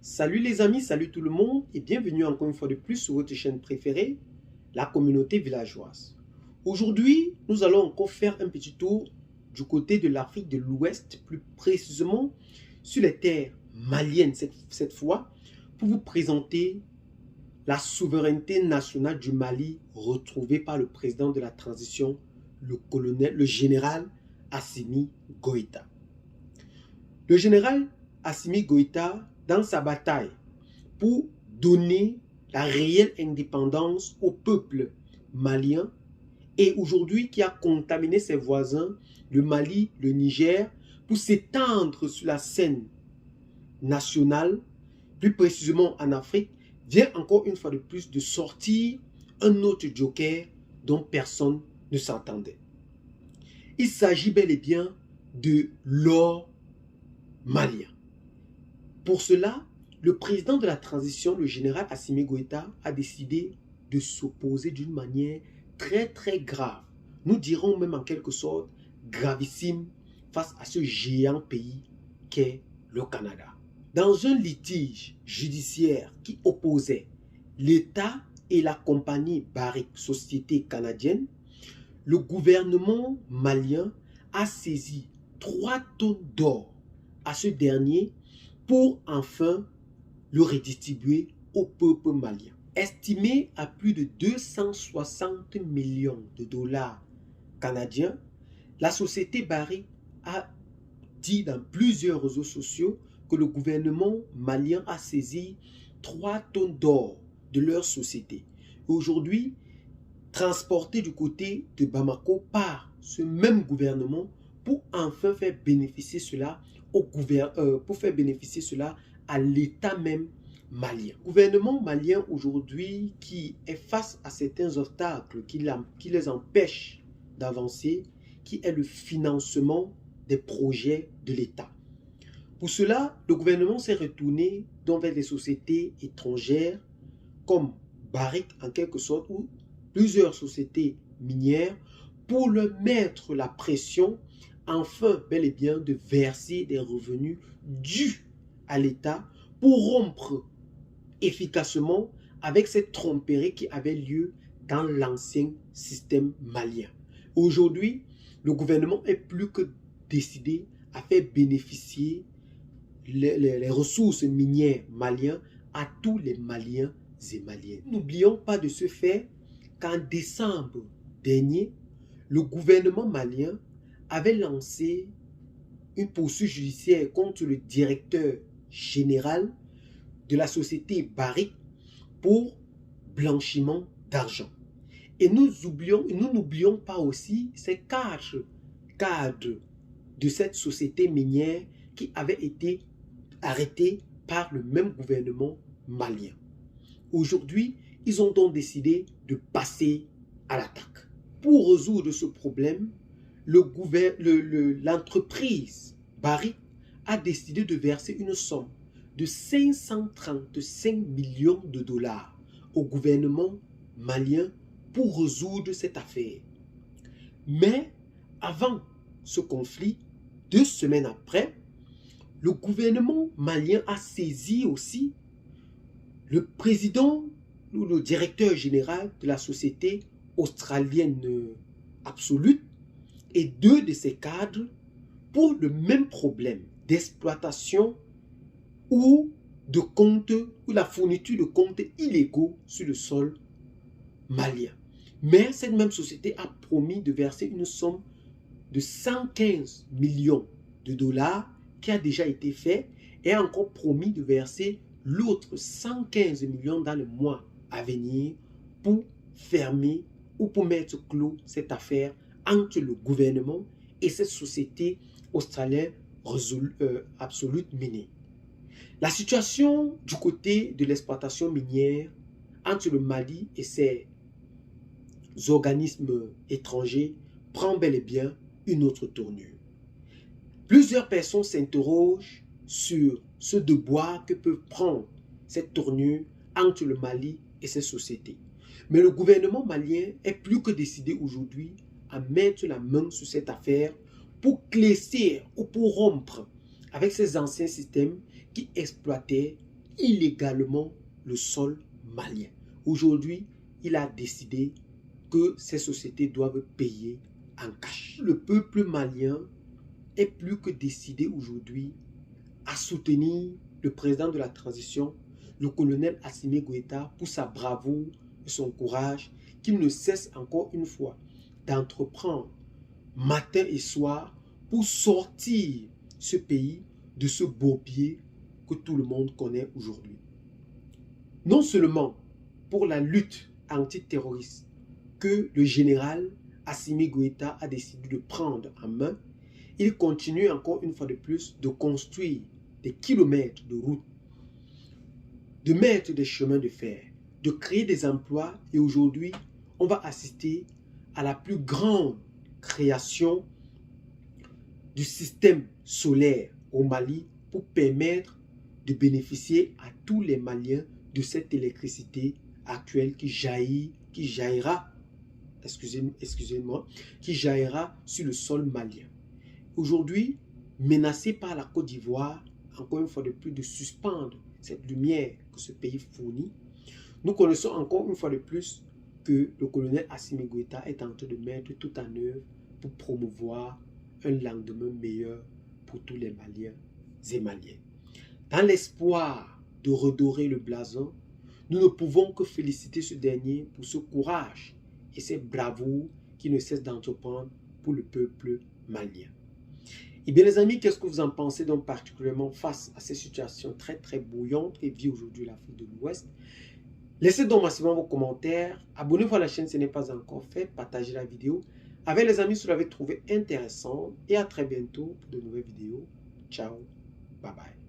Salut les amis, salut tout le monde et bienvenue encore une fois de plus sur votre chaîne préférée, la communauté villageoise. Aujourd'hui, nous allons encore faire un petit tour du côté de l'Afrique de l'Ouest, plus précisément sur les terres maliennes cette fois, pour vous présenter la souveraineté nationale du Mali retrouvée par le président de la transition, le général Assimi Goïta. Le général Assimi Goïta, dans sa bataille pour donner la réelle indépendance au peuple malien, et aujourd'hui qui a contaminé ses voisins, le Mali, le Niger, pour s'étendre sur la scène nationale, plus précisément en Afrique, vient encore une fois de plus de sortir un autre joker dont personne ne s'entendait. Il s'agit bel et bien de l'or malien. Pour cela, le président de la transition, le général Assimi Goïta, a décidé de s'opposer d'une manière très grave. Nous dirons même en quelque sorte gravissime face à ce géant pays qu'est le Canada. Dans un litige judiciaire qui opposait l'État et la compagnie Barrick, société canadienne, le gouvernement malien a saisi 3 tonnes d'or à ce dernier pour enfin le redistribuer au peuple malien. Estimé à plus de 260 millions de dollars canadiens, la société Barrick a dit dans plusieurs réseaux sociaux que le gouvernement malien a saisi 3 tonnes d'or de leur société. Aujourd'hui, transporté du côté de Bamako par ce même gouvernement pour enfin faire bénéficier cela à l'État même malien. Le gouvernement malien aujourd'hui qui est face à certains obstacles qui les empêchent d'avancer, qui est le financement des projets de l'État. Pour cela, le gouvernement s'est retourné vers les sociétés étrangères comme Barrick en quelque sorte ou plusieurs sociétés minières pour leur mettre la pression enfin bel et bien de verser des revenus dus à l'État pour rompre efficacement avec cette tromperie qui avait lieu dans l'ancien système malien. Aujourd'hui, le gouvernement est plus que décidé à faire bénéficier les ressources minières maliennes à tous les Maliens et Maliennes. N'oublions pas de ce fait qu'en décembre dernier, le gouvernement malien avait lancé une poursuite judiciaire contre le directeur général de la société Barrick pour blanchiment d'argent. Et nous n'oublions pas aussi ces 4 cadres de cette société minière qui avaient été arrêtés par le même gouvernement malien. Aujourd'hui, ils ont donc décidé de passer à l'attaque. Pour résoudre ce problème, l'entreprise Barrick a décidé de verser une somme de 535 millions de dollars au gouvernement malien pour résoudre cette affaire. Mais avant ce conflit, 2 semaines après, le gouvernement malien a saisi aussi le président ou le directeur général de la société australienne Absolute et 2 de ses cadres pour le même problème d'exploitation ou la fourniture de comptes illégaux sur le sol malien. Mais cette même société a promis de verser une somme de 115 millions de dollars qui a déjà été fait et a encore promis de verser l'autre 115 millions dans le mois à venir pour fermer ou pour mettre clos cette affaire entre le gouvernement et cette société australienne Absolute minière. La situation du côté de l'exploitation minière entre le Mali et ses organismes étrangers prend bel et bien une autre tournure. Plusieurs personnes s'interrogent sur ce devoir que peut prendre cette tournure entre le Mali et ses sociétés. Mais le gouvernement malien est plus que décidé aujourd'hui à mettre la main sur cette affaire pour classer ou pour rompre avec ces anciens systèmes qui exploitaient illégalement le sol malien. Aujourd'hui, il a décidé que ces sociétés doivent payer en cash. Le peuple malien est plus que décidé aujourd'hui à soutenir le président de la transition, le colonel Assimi Goïta, pour sa bravoure et son courage, qu'il ne cesse encore une fois d'entreprendre matin et soir pour sortir ce pays de ce bourbier que tout le monde connaît aujourd'hui. Non seulement pour la lutte antiterroriste que le général Assimi Goïta a décidé de prendre en main, il continue encore une fois de plus de construire des kilomètres de routes, de mettre des chemins de fer, de créer des emplois, et aujourd'hui, on va assister à la plus grande création du système solaire au Mali pour permettre de bénéficier à tous les Maliens de cette électricité actuelle qui jaillira sur le sol malien. Aujourd'hui, menacé par la Côte d'Ivoire, encore une fois de plus, de suspendre cette lumière que ce pays fournit, nous connaissons encore une fois de plus que le colonel Assimi Goïta est en train de mettre tout en œuvre pour promouvoir un lendemain meilleur pour tous les Maliens et Maliennes. Dans l'espoir de redorer le blason, nous ne pouvons que féliciter ce dernier pour ce courage et cette bravoure qui ne cesse d'entreprendre pour le peuple malien. Et bien les amis, qu'est-ce que vous en pensez donc particulièrement face à ces situations très bouillantes et vit aujourd'hui l'Afrique de l'Ouest? Laissez donc massivement vos commentaires, abonnez-vous à la chaîne si ce n'est pas encore fait, partagez la vidéo avec les amis si vous l'avez trouvé intéressant et à très bientôt pour de nouvelles vidéos. Ciao, bye bye.